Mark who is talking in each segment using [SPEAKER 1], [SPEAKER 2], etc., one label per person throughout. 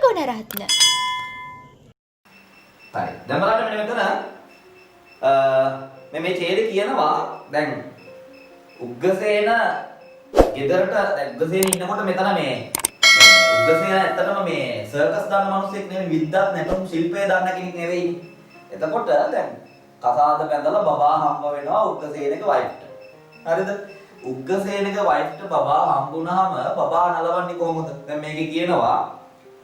[SPEAKER 1] ගුණරත්න.
[SPEAKER 2] හරි. දැන් බලන්න මෙන්න මෙතන මේ ඡේදේ කියනවා දැන් උග්ගසේන ගෙදරට දැන් උග්ගසේන ඉන්නකොට මෙතන මේ උග්ගසේන ඇත්තටම මේ සර්කස් දන්න මිනිස්සෙක් නෙවෙයි විද්වත් නැතුම් ශිල්පය දන්න කෙනෙක් නෙවෙයි. එතකොට දැන් කසාද බැඳලා බබා හම්බ වෙනවා උග්ගසේනගේ වයිෆ්ට. හරිද? උග්ගසේනගේ වයිෆ්ට බබා හම්බුනහම බබා නලවන්නේ කොහොමද? දැන් මේකේ කියනවා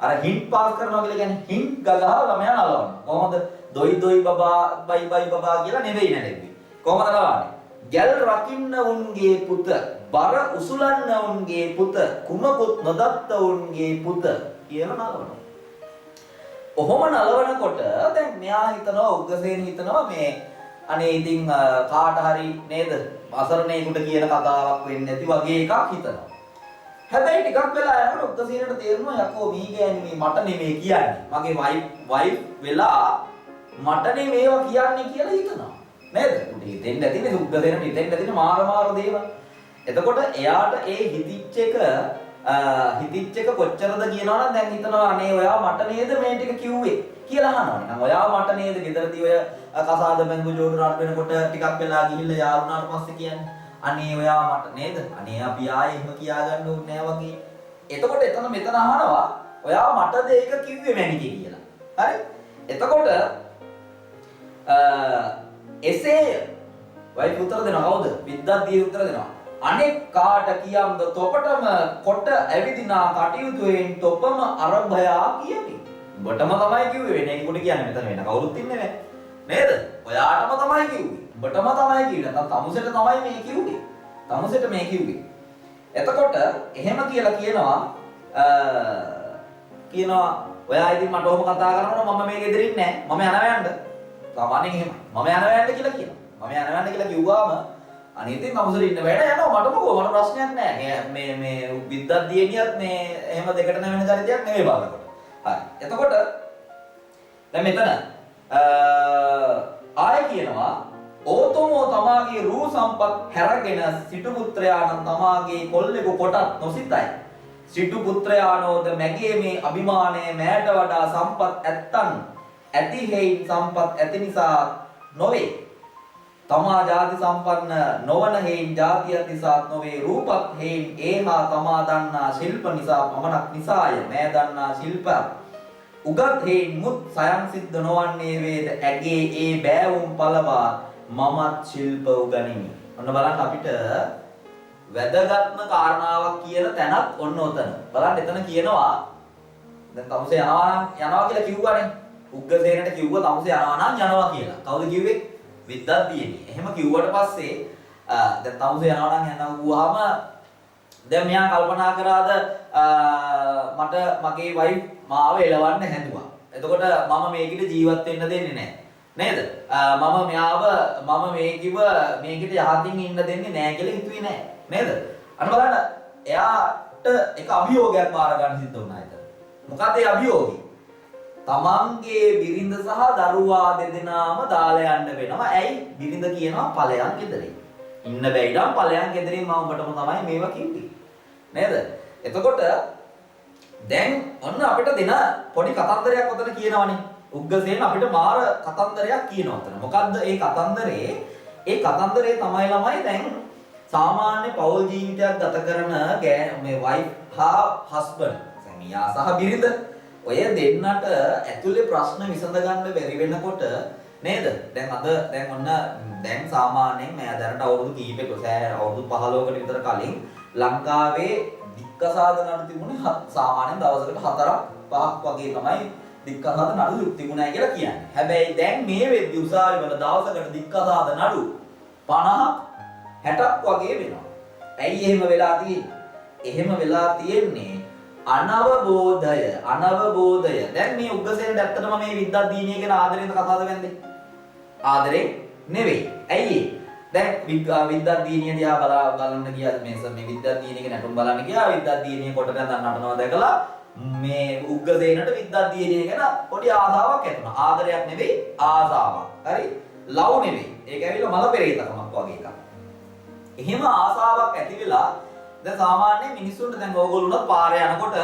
[SPEAKER 2] අර හින්ට් පාස් කරනවා කියලා කියන්නේ හින්ට් ගගහ ළමයා නලවනවා. කොහොමද? දොයි දොයි බබා බයි බයි බබා කියලා නෙවෙයි නේද? කොහොමද නලවන්නේ? ගැල් රකින්න උන්ගේ පුත, බර උසුලන්න උන්ගේ පුත, කුමකුත් නොදත්ත උන්ගේ පුත කියලා නලවනවා. ඔහොම නලවනකොට දැන් මෙයා හිතනවා උග්ගසේන හිතනවා මේ අනේ ඉතින් කාට හරි නේද අසරණේකට කියන කතාවක් වෙන්නේ නැති වගේ එකක් හිතනවා. හැබැයි ටිකක් වෙලා යනකොට උග්ගසේනට තේරෙනවා යකෝ මේ ගෑණි මට නෙමෙයි කියන්නේ. මගේ වයිෆ් වෙලා මට මේවා කියන්නේ කියලා හිතනවා. නේද? උට හිතෙන්නේ නැතිනේ උග්ගසේනට හිතෙන්නේ නැතිනේ මාර දේවල්. එතකොට එයාට ඒ හිතිච්ච එක කොච්චරද කියනවනම් දැන් හිතනවා අනේ ඔයා මට නේද මේ ටික කිව්වේ කියලා අහනවා. නිකන් ඔයා මට නේද ගෙදරදී ඔය කසාද බැංගු ජෝඩු රාත් වෙනකොට ටිකක් වෙලා ගිහිල්ලා යාළුනාට පස්සේ කියන්නේ අනේ ඔයා මට නේද? අනේ අපි ආයේ එහෙම කියාගන්න ඕනේ නෑ වගේ. එතකොට එතන මෙතන අහනවා ඔයා මටද ඒක කිව්වේ මැනිකේ කියලා. හරි? එතකොට එසේ වයිෆ් උත්තර දෙනවා කවුද? විද්වත් දී උත්තර දෙනවා. අනෙක් කාට කියම්ද තොපටම කොට ඇවිදිනා කටයුතුෙන් තොපම අරභයා කියමි. උඹටම තමයි කිව්වේ වෙන කෙනෙකුට කියන්නේ මෙතන වෙන කවුරුත් ඉන්නේ නැහැ. නේද? ඔයාටම තමයි කිව්වේ. උඹටම තමයි කිව්වේ. නැත්නම් තමුසෙට තමයි මේ කිව්වේ. තමුසෙට මේ කිව්වේ. එතකොට එහෙම කියලා කියනවා ඔයා ඉතින් මට ඔහොම කතා කරනකොට මම මේ ගෙදරින් නැහැ. මම යනවා යන්න. සාමාන්‍යයෙන් එහෙම. මම යනවා යන්න කියලා කියනවා. මම යනවා යන්න කියලා කිව්වාම අනේ ඉතින් තමුසෙට ඉන්න බෑනේ යනවා මට මොකෝ මට ප්‍රශ්නයක් නැහැ. මේ විද්වත් දියණියත් මේ එහෙම දෙකට නැවෙන චරිතයක් නෙවෙයි බලනකොට. හරි. එතකොට දැන් මෙතන ආය කියනවා ඕතමෝ තමාගේ රූ සම්පත් හැරගෙන සිටු පුත්‍රයාණන් තමාගේ කොල්ලෙකු කොටත් නොසිතයි. සිටු පුත්‍රයාණෝද මැගේ මේ අභිමානය මෑට වඩා සම්පත් ඇත්තන් ඇති හේයින් සම්පත් ඇති නිසා නොවේ. තමා ජාති සම්පන්න නොවන හේයින් ජාතිය නිසාත් නොවේ. රූපත් හේයින් ඒහා තමා දන්නා ශිල්ප නිසා පමණක් නිසාය. මෑ දන්නා ශිල්ප උගත් හේයින් මුත් සයන් සිද්ධ නොවන්නේ වේද ඇගේ ඒ බෑවුම් පළවා මමත් ශිල්ප උගනිමි. ඔන්න බලන්න අපිට වැදගත්ම කාරණාවක් කියන තැනත් ඔන්න ඔතන. බලන්න එතන කියනවා දැන් තමුසේ යනවා කියලා කිව්වනේ. උග්ගසේනට කිව්වා තමුසේ යනවා කියලා. කවුද කිව්වේ? විද්වත් දියණිය. එහෙම කිව්වට පස්සේ දැන් තමුසේ යනවා වුවාම දැන් මෙයා කල්පනා කරාද මට මගේ වයිෆ් මාව එලවන්න හැදුවා. එතකොට මම මේකිට ජීවත් වෙන්න දෙන්නේ නැහැ. නේද? මම මේකිට යහතින් ඉන්න දෙන්නේ නැහැ කියලා හිතුවේ නැහැ. නේද? අන්න බලන්න එයාට එක අභියෝගයක් බාර ගන්න සිද්ධ වුණා ඒක. මොකද ඒ අභියෝගය? තමන්ගේ බිරිඳ සහ දරුවා දෙදෙනාම දාලා යන්න වෙනවා. ඇයි? බිරිඳ කියනවා ඵලයන් ගෙදරින්. ඉන්න බැයි නම් ඵලයන් ගෙදරින් මම ඔබටම තමයි මේවා කිව්වේ. නේද? එතකොට දැන් ඔන්න අපිට දෙන පොඩි කතන්දරයක් ඔතන කියනවනේ. උග්ගසේන අපිට මාර කතන්දරයක් කියනවා ඔතන. මොකද්ද ඒ කතන්දරේ? ඒ කතන්දරේ තමයි ළමයි දැන් සාමාන්‍ය පෞල් ජීවිතයක් ගත කරන මේ වයිෆ් හා හස්බන්ඩ් සැමියා සහ බිරිඳ ඔය දෙන්නට ඇතුලේ ප්‍රශ්න විසඳ ගන්න බැරි වෙනකොට නේද? දැන් ඔන්න දැන් සාමාන්‍යයෙන් මම දැනට අවුරුදු කීපයක අවුරුදු 15කට විතර කලින් ලංකාවේ දික්කසාද නඩු තිබුණේ සාමාන්‍යයෙන් දවසකට 4ක් 5ක් වගේ තමයි දික්කසාද නඩු තිබුණා කියලා කියන්නේ. හැබැයි දැන් මේ වෙද්දි උසාවි වල දවසකට දික්කසාද නඩු 50ක් 60ක් වගේ වෙනවා. ඇයි එහෙම වෙලා තියෙන්නේ? එහෙම වෙලා තියෙන්නේ අනවබෝධය. දැන් මේ උග්ගසේන ඇත්තටම මේ විද්වත් දියණිය ගැන ආදරෙන්ද කතාවද වෙන්නේ? ආදරේ නෙවෙයි. ඇයි ඒ? දැන් විද්වත් දියණිය දිහා බලන්න ගියා මේ විද්වත් දියණියගේ නටුම් බලන්න ගියා. විද්වත් දියණිය කොට නැඳන් නටනවා දැකලා මේ උග්ගසේනට විද්වත් දියණිය ගැන පොඩි ආසාවක් ඇති වුණා. ආදරයක් නෙවෙයි ආසාවක්. හරි? ලව් නෙවෙයි. ඒක ඇවිල්ලා මල පෙරේතකමක් වගේ එකක්. එහෙම ආසාවක් ඇති වෙලා දැන් සාමාන්‍ය මිනිස්සුන්ට දැන් ඕගොල්ලෝ පාරේ යනකොට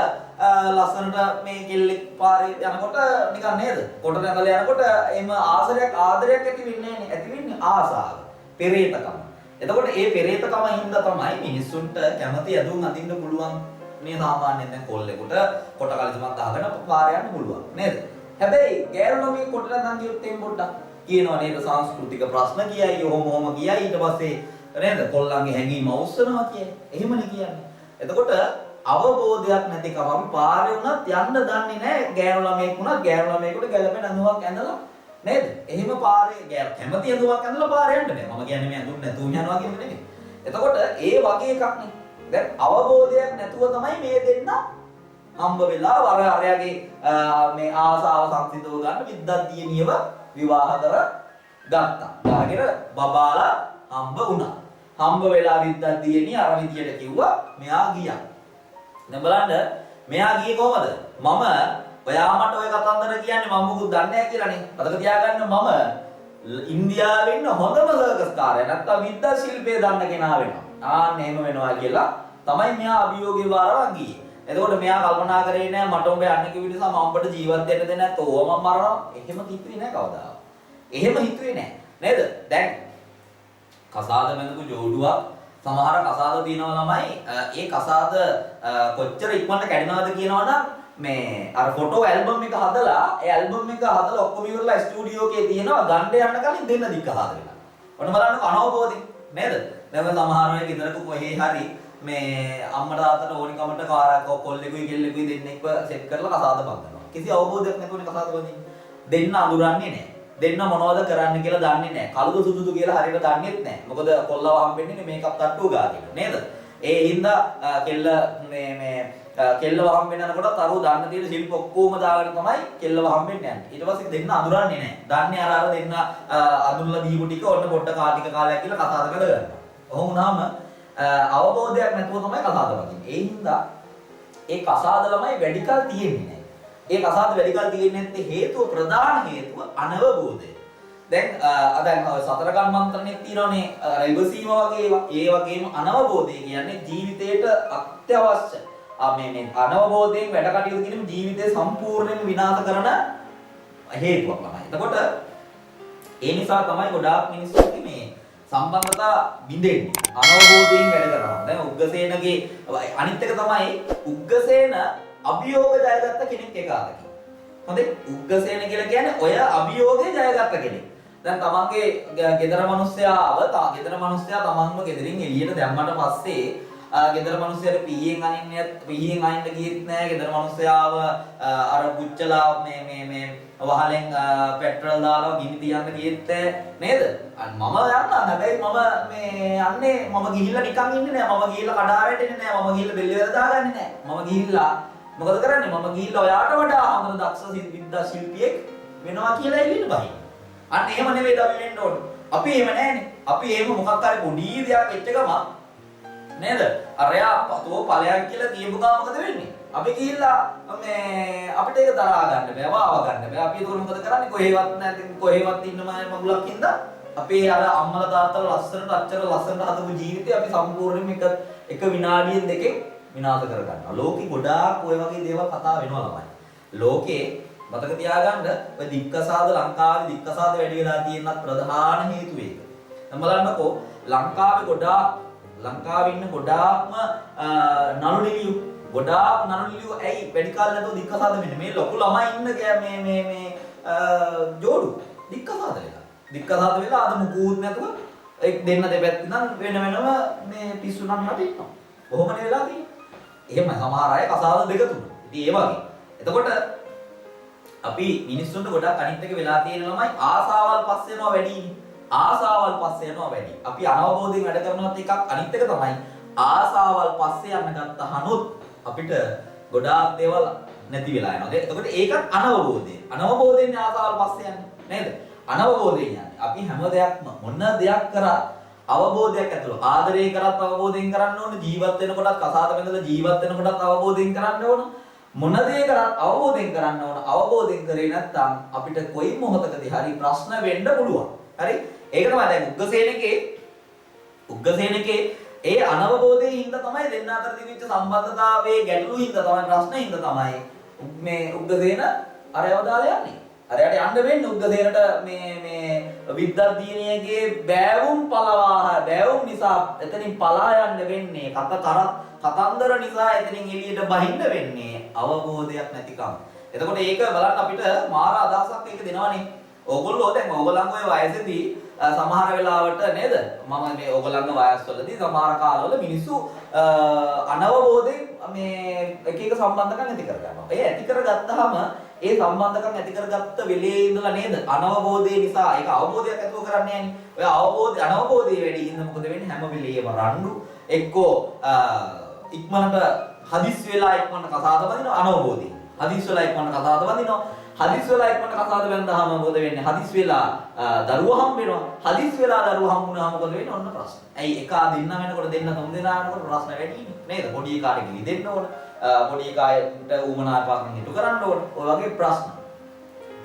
[SPEAKER 2] ලස්සනට මේ කෙල්ලෙක් පාරේ යනකොට නිකන් නේද? කොට නැගලා යනකොට එම ආදරයක් ඇති වෙන්නේ නැහැ. ඇති වෙන්නේ ආසාව. පෙරේතකම. එතකොට ඒ පෙරේතකම හින්දා තමයි මිනිස්සුන්ට කැමති ඇඳුම් අඳින්න පුළුවන්. මේ සාමාන්‍යයෙන් දැන් කොල්ලෙකුට කොට කලිසමක් ගහගෙන පාරේ යන්න පුළුවන් නේද? හැබැයි ගෑනු ළමයි කොට නැගන් ගියොත් එම් පොඩ්ඩක් කියනවා නේද සංස්කෘතික ප්‍රශ්න කියයි ඔහොම කියයි ඊට පස්සේ නේද කොල්ලන්ගේ හැඟීම අවස්සනවා කියයි. එහෙමනේ කියන්නේ. එතකොට අවබෝධයක් නැතිකම අපි පාරේ වුණත් යන්න දන්නේ නැහැ. ගෑනු ළමයෙක් වුණත් ගෑනු ළමයෙකුට ගැළපෙන ඇඳුමක් ඇඳලා නේද? එහෙම පාරේ කැමති ඇඳුමක් ඇඳලා පාරේ යන්න බෑ. මම කියන්නේ මේ ඇඳුම් නැතුව යනවා කියන නෙමෙයි. එතකොට ඒ වගේ එකක් නේ. දැන් අවබෝධයක් නැතුව තමයි මේ දෙන්න හම්බ වෙලා වර අරයාගේ මේ ආසාව සංසිඳව ගන්න විද්දත්තියනියව විවාහ කර ගත්තා. ඊළඟට බබාලා හම්බ වුණා. හම්බ වෙලා විද්දත්තියනිය අර විදියට කිව්වා මෙයා ගියා. දැන් බලන්න මෙයා ගියේ කොහමද? මම ඔයා මට ඔය කතන්දර කියන්නේ මම මොකුත් දන්නේ නැහැ කියලානේ. මතක තියාගන්න මම ඉන්දියාවේ ඉන්න හොඳම සර්කස් කාර්යය නැත්තම් විද්‍යා ශිල්පයේ දන්න කෙනා වෙනවා. ආන්න එහෙම වෙනවා කියලා තමයි මෙයා අභියෝගේ වාරලා ගියේ. එතකොට මෙයා කල්පනා කරේ නෑ මට උඹ යන්න කිව්ව නිසා මම උඹට ජීවත් වෙන්න දෙන්නේ නැත්නම් ඕව මම මරනවා. එහෙම හිතුවේ නෑ කවදාවත්. එහෙම හිතුවේ නෑ. නේද? දැන් කසාද බඳපු ජෝඩුවක් සමහර කසාද තියෙනවා ළමයි ඒ කසාද කොච්චර ඉක්මනට කැඩෙනවද කියනවනම් මේ අර ෆොටෝ ඇල්බම් එක හදලා ඒ ඇල්බම් එක හදලා ඔක්කොම ඉවරලා ස්ටුඩියෝ එකේ තියෙනවා ගන්න යන්න කලින් දෙන්න දික්ක හදලා. ඔන්න බලන්න අනවබෝධි නේද? දැන් සමහර අය ගෙදරක කොහේ හරි මේ අම්මට තාත්තට ඕනිකමට කාරක් කොල්ලෙකුයි කෙල්ලෙකුයි දෙන්නෙක්ව සෙට් කරලා කසාද බඳිනවා. කිසි අවබෝධයක් නැතුවනේ කසාද බඳින්නේ. දෙන්න අඳුරන්නේ නැහැ. දෙන්න මොනවද කරන්න කියලා දන්නේ නැහැ. කළුද සුදුද කියලා හරියට දන්නේත් නැහැ. මොකද කොල්ලව හම්බෙන්නේ මේකප් තට්ටුව ගාගෙන නේද? ඒ හින්දා කෙල්ල කෙල්ලව හම්බෙන්නකොට තරු දාන්න තියෙන ශිල්ප ඔක්කොම දාගෙන තමයි කෙල්ලව හම්බෙන්නේ යන්නේ. ඊට පස්සේ දෙන්න අඳුරන්නේ නැහැ. දන්නේ අර දෙන්න අඳුරලා දීපු ටික ඔන්න පොඩ්ඩ කාටික කාලයක් කියලා කසාද කර ගන්නවා. ඔහොම වුණාම අවබෝධයක් නැතුව තමයි කසාද වදින්නේ. ඒ හින්දා ඒ කසාද ළමයි වැඩිකල් තියෙන්නේ නැහැ. ඒ කසාද වැඩිකල් තියෙන්නේ නැත්තේ හේතුව ප්‍රධාන හේතුව අනවබෝධය. දැන් සතර කර්මන්ත්‍රණේ තියෙනනේ ඉවසීම වගේ ඒවා. ඒ වගේම අනවබෝධය කියන්නේ ජීවිතේට අත්‍යවශ්‍ය. මේ අනවබෝධයෙන් වැඩ කටයුතු කිරීම ජීවිතය සම්පූර්ණයෙන්ම විනාශ කරන හේතුවක් තමයි. එතකොට ඒ නිසා තමයි ගොඩාක් මිනිස්සුන්ගේ මේ සම්බන්ධතා බිඳෙන්නේ. අනවබෝධයෙන් වැඩ කරනවා. දැන් උග්ගසේනගේ අනිත් එක තමයි උග්ගසේන අභියෝග ජයගත්ත කෙනෙක් එකාදකි. හොඳේ උග්ගසේන කියලා කියන්නේ ඔය අභියෝගේ ජයගත්ත කෙනෙක්. දැන් තමන්ගේ ගෙදර මිනිස්සයා තමන්ව ගෙදරින් එළියට දැම්මට පස්සේ ගෙදර මිනිස්සයාට පීයෙන් අනින්න ගියෙත් නෑ. ගෙදර මිනිස්සයාව අර පුච්චලා මේ වහලෙන් පෙට්‍රල් දාලා ගිනි තියන්න ගියෙත් නේද? මම යන්නම්. හැබැයි මම ගිහිල්ලා නිකන් ඉන්නේ නෑ. මම ගිහිල්ලා කඩා වැටෙන්නේ නෑ. මම ගිහිල්ලා බෙල්ල වල දාගන්නේ නෑ. මම ගිහිල්ලා මොකද කරන්නේ? මම ගිහිල්ලා ඔයාට වඩා හොඳ දක්ෂ විද්‍යා ශිල්පියෙක් වෙනවා කියලා එළියට බහින්න. අන්න එහෙම නෙවෙයි අපි වෙන්න ඕනේ. අපි එහෙම නෑනේ. අපි එහෙම මොකක් හරි පොඩි දෙයක් වෙච්ච ගමන් නේද? අරයා පතෝ ඵලයක් කියලා කියපු ගමන් මොකද වෙන්නේ? අපි ගිහිල්ලා අපිට ඒක දරා ගන්න බෑ, වාව ගන්න බෑ. අපි ඒක මොකද කරන්නේ? කොහෙවත් ඉන්න මගුලක් හින්දා අපේ අර අම්මලා තාත්තලා අච්චර ලස්සනට හදපු ජීවිතේ අපි සම්පූර්ණයෙන්ම එක විනාඩියෙන් දෙකෙන් විනාශ කර ගන්නවා. ලෝකෙ ගොඩාක් ඔය වගේ දේවල් කතා වෙනවා ළමයි. ලෝකේ මතක තියාගන්න ඔය දික්කසාද ලංකාවේ දික්කසාද වැඩි වෙලා තියෙනත් ප්‍රධාන හේතුව ඒක. දැන් බලන්නකෝ ලංකාවේ ඉන්න ගොඩාක්ම නළු නිලියෝ ඇයි වැඩි කාලෙ නැතුව දික්කසාද වෙන්නේ? මේ ලොකු ළමයි ඉන්න මේ ජෝඩු දික්කසාද වෙලා අද මුකුත් නැතුව එක් දෙන්න දෙපැත්ත නම් වෙනම මේ පිස්සු නම් රට ඉන්නවා. කොහොමද වෙලා තියෙන්නේ? එහෙම සමහර අය කසාද දෙක තුන. ඉතින් ඒ වගේ. එතකොට අපි මිනිස්සුන්ට ගොඩක් අනිත් එක වෙලා තියෙන ළමයි ආසාවල් පස්සේ යනවා වැඩි. අපි අනවබෝධයෙන් වැඩ කරනවත් එකක් අනිත් එක තමයි ආසාවල් පස්සේ යන්න ගත්තහනොත් අපිට ගොඩාක් දේවල් නැති වෙලා යනවා. එතකොට ඒකත් අනවබෝධය. අනවබෝධයෙන් ආසාවල් පස්සේ යන්නේ නේද? අනවබෝධයෙන් යන්නේ. අපි හැම දෙයක්ම මොන දෙයක් කරා අවබෝධයක් ඇතුළු ආදරය කරත් අවබෝධයෙන් කරන්න ඕන. ජීවත් වෙනකොටත් කසාද බඳලා ජීවත් වෙනකොටත් අවබෝධයෙන් කරන්න ඕන. මොන දේ කරත් අවබෝධයෙන් කරන්න ඕන. අවබෝධයෙන් කරේ නැත්නම් අපිට කොයි මොහොතකදී හරි ප්‍රශ්න වෙන්න පුළුවන්. හරි? ඒක තමයි දැන් උග්ගසේනකේ ඒ අනවබෝධයේ හින්දා තමයි දෙන්න අතර තිබිච්ච සම්බන්ධතාවයේ ගැටලු හින්දා තමයි ප්‍රශ්නේ හින්දා තමයි මේ උග්ගසේන අරයව දාලා යන්නේ. අරයට යන්න වෙන්නේ උග්ගසේනට මේ විද්‍යාදීනියගේ බෑවුම් බෑවුම් නිසා එතනින් පලා යන්න වෙන්නේ. කතන්දර නිසා එතනින් එළියට බහින්න වෙන්නේ අවබෝධයක් නැතිකම. එතකොට ඒක බලන්න අපිට මාර අදහසක් ඒක දෙනවනේ. ඕගොල්ලෝ දැන් ඕගොල්ලන්ගේ වයසේදී සමහර වෙලාවට නේද මම මේ ඕගොල්ලන්ගේ වයස්වලදී සමහර කාලවල මිනිස්සු අනවබෝධයෙන් මේ එක එක සම්බන්ධකම් ඇති කරගන්නවා. ඒ ඇති කරගත්තාම ඒ සම්බන්ධකම් ඇති කරගත්ත වෙලේ ඉඳලා නේද අනවබෝධය නිසා ඒක අවබෝධයක් ඇතිව කරන්නේ නැහැ. ඔය අනවබෝධය වැඩි හින්දා මොකද වෙන්නේ හැම වෙලේම රණ්ඩු එක්කෝ ඉක්මනට හදිස් වෙලා ඉක්මනට කතාද වදිනවා අනවබෝධයෙන්. හදිස් වෙලා ඉක්මනට කතාද වදිනවා. හදිස් වෙලා ඉක්මනට කතාද වැන්දාම මොකද වෙන්නේ? හදිස් වෙලා දරුවා හම්බ වෙනවා. හදිස් වෙලා දරුවා හම්බ වුණාම මොකද වෙන්නේ? ඔන්න ප්‍රශ්න. ඇයි එක දෙන්න වෙනකොට දෙන්න තුන් දෙනා වෙනකොට ප්‍රශ්න වැඩි නේද? පොඩි එකාට කිලි දෙන්න ඕන. පොඩි එකාට උමනා පාකින් හිටු කරන්න ඕන. ඔය වගේ ප්‍රශ්න.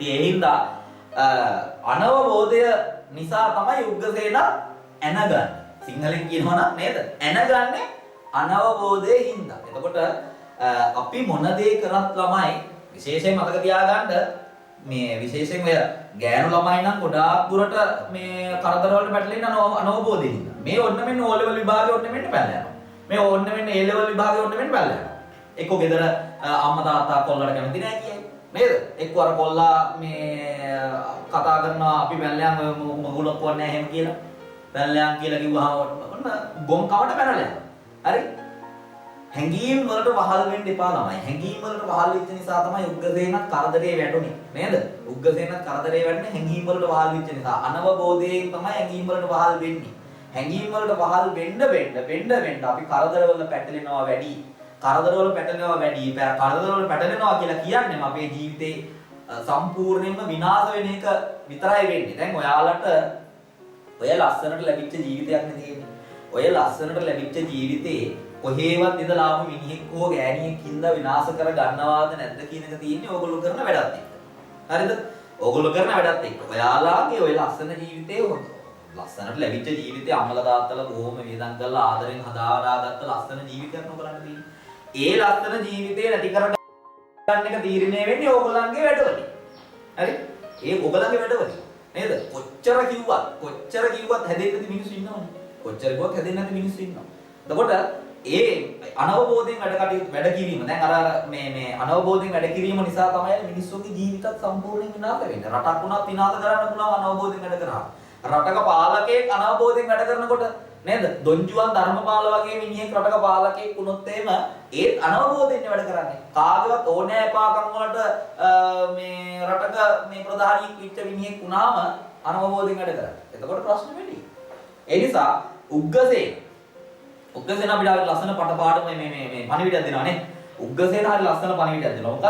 [SPEAKER 2] ඉතින් ඒ හින්දා අනවබෝධය නිසා තමයි උග්ගසේන ඇනගන්නේ. සිංහලෙන් කියනවා නම් නේද? ඇනගන්නේ අනවබෝධයේ හින්දා. එතකොට අපි මොන දේ කරත් ළමයි විශේෂයෙන් මතක තියාගන්න මේ විශේෂයෙන් ඔය ගෑනු ළමයි නම් ගොඩාක් දුරට මේ කරදර වලට පැටලෙන්න අනවබෝධයෙන් හින්දා. මේ ඔන්න මෙන්න O level විභාගේ ඔන්න මෙන්න පැනලා යනවා. මේ ඔන්න මෙන්න A level විභාගේ ඔන්න මෙන්න පැනලා යනවා. එක්කෝ ගෙදර අම්මා තාත්තා කොල්ලට කැමති නැහැ කියයි. නේද? එක්කෝ අර කොල්ලා මේ කතා කරනවා අපි පැනලා යන් මගුලක් වන්නේ නැහැ එහෙම කියලා. පැනලා යන් කියලා කිව්වහම ඔන්න ගොන් කවට පැනලා යනවා. හරි? හැංගීම් වලට වහල් වෙන්න එපා ළමයි. හැංගීම් වලට වහල් වෙච්ච නිසා තමයි උග්ගසේනත් කරදරේ වැටුනේ. නේද? උග්ගසේනත් කරදරේ වැටෙන්නේ හැංගීම් වලට වහල් වෙච්ච නිසා. අනවබෝධයෙන් තමයි හැංගීම් වලට වහල් වෙන්නේ. හැංගීම් වලට වහල් වෙන්න අපි කරදර වල පැටලෙනවා වැඩි. කරදර වල පැටලෙනවා වැඩි. කරදර වල පැටලෙනවා කියලා කියන්නේ අපේ ජීවිතේ සම්පූර්ණයෙන්ම විනාශ වෙන එක විතරයි වෙන්නේ. දැන් ඔයාලට ඔය ලස්සනට ලැබිච්ච ජීවිතයක් නේ තියෙන්නේ. ඔය ලස්සනට ලැබිච්ච ජීවිතේ කොහේවත් ඉඳලා ආපු මිනිහෙක් හෝ ගෑණියෙක් හින්දා විනාශ කර ගන්නවාද නැද්ද කියන එක තියෙන්නේ ඕගොල්ලෝ කරන වැඩත් එක්ක. හරිද? ඕගොල්ලෝ කරන වැඩත් එක්ක. ඔයාලාගේ ඔය ලස්සන ජීවිතේ ලස්සනට ලැබිච්ච ජීවිතේ අම්මලා තාත්තලා බොහොම වේදන් කරලා ආදරෙන් හදාගත්ත ලස්සන ජීවිතයක් නොකරන්න තියෙන්නේ. ඒ ලස්සන ජීවිතේ නැති කර ගන්න එක තීරණය වෙන්නේ ඕගොල්ලන්ගේ වැඩවලින්. හරි? ඒ ඕගොල්ලන්ගේ වැඩවලින්. නේද? කොච්චර කිව්වත් හැදෙන්න නැති මිනිස්සු ඉන්නවනේ. කොච්චර කිව්වත් හැදෙන්න නැති මිනිස්සු ඉන්නවා. එතකොට ඒ අනවබෝධයෙන් වැඩ කිරීම දැන් අර මේ අනවබෝධයෙන් වැඩ කිරීම නිසා තමයි මිනිස්සුන්ගේ ජීවිතත් සම්පූර්ණයෙන් විනාශ වෙන්නේ. රටක් වුණත් විනාශ කරන්න පුළුවන් අනවබෝධයෙන් වැඩ කරා. රටක පාලකයෙක් අනවබෝධයෙන් වැඩ කරනකොට නේද? දොන්ජුවන් ධර්මපාල වගේ මිනිහෙක් රටක පාලකයෙක් වුණොත් එහෙම ඒත් අනවබෝධයෙන් වැඩ කරන්නේ. කාගේවත් ඕනෑපාකම් වලට මේ රටක මේ ප්‍රධානියෙක් විච්ච මිනිහෙක් වුණාම අනවබෝධයෙන් වැඩ කරන්නේ. එතකොට ප්‍රශ්න වෙන්නේ. ඒ නිසා උග්ගසේන අපිට හරි ලස්සන පටපාඩම මේ පණිවිඩයක් දෙනවා නේ. උග්ගසේන හරි ලස්සන පණිවිඩයක් දෙනවා. මොකද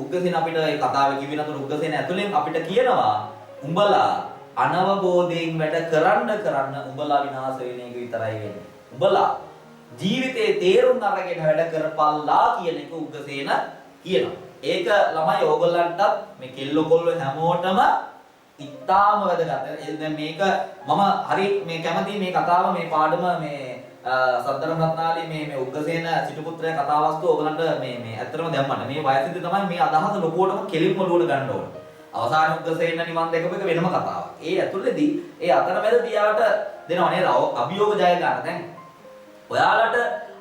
[SPEAKER 2] උග්ගසේන අපිට ඒ කතාව කිව්වේ නතර උග්ගසේන ඇතුලෙන් අපිට කියනවා උඹලා අනවබෝධයෙන් වැඩ කරන්න උඹලා විනාශ වෙන එක විතරයි වෙන්නේ. උඹලා ජීවිතේ තේරුම් අරගෙන වැඩ කරපල්ලා කියන එක උග්ගසේන කියනවා. ඒක ළමයි ඕගොල්ලන්ටත් මේ කෙල්ලෝ කොල්ලෝ හැමෝටම ඉතාම වැදගත්. දැන් මේක මම හරි මේ කැමති මේ කතාව මේ පාඩම මේ සද්ධර්ම රත්නාලි මේ උග්ගසේන සිටුපුත්‍රයා කතාවස්තු ඕගලන්ට මේ ඇත්තටම දැම්මන්න. මේ වයසේදී තමයි මේ අදහස ලොකුවටම කෙලින්ම ඔලුවට ගන්න ඕන. අවසාන උග්ගසේන නිවන් දැකපු එක වෙනම කතාවක්. ඒ ඇතුළේදී ඒ අතරමැද තියාට දෙනව නේද? අභියෝග ජය ගන්න. දැන් ඔයාලට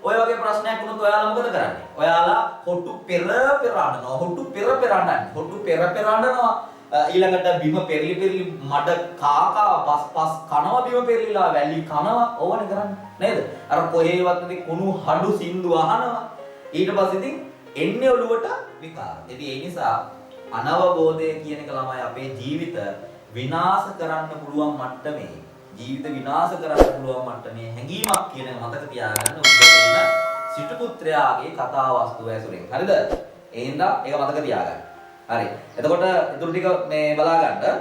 [SPEAKER 2] ඔය වගේ ප්‍රශ්නයක් වුණොත් ඔයාලා මොකද කරන්නේ? ඔයාලා හොට්ටු පෙර අඬනවා. හොට්ටු පෙර අඬනවා. ඊළඟට බිම පෙරලි මඩ කාකා පස් කනවා බිම පෙරලිලා වැලි කනවා ඕවනේ කරන්නේ නේද? අර කොහේවත් නැති කුණු හඩු සින්දු අහනවා. ඊට පස්සේ ඉතින් එන්නේ ඔළුවට විකාර. ඉතින් ඒ නිසා අනවබෝධය කියන එක ළමයි අපේ ජීවිත විනාශ කරන්න පුළුවන් මට්ටමේ හැඟීමක් කියන එක මතක තියාගන්න උග්ගසේන සිටුපුත්‍රයාගේ කතා වස්තුව ඇසුරෙන්. හරිද? ඒ හින්දා ඒක මතක තියාගන්න. හරි. එතකොට ඊටු ටික මේ බලා ගන්න.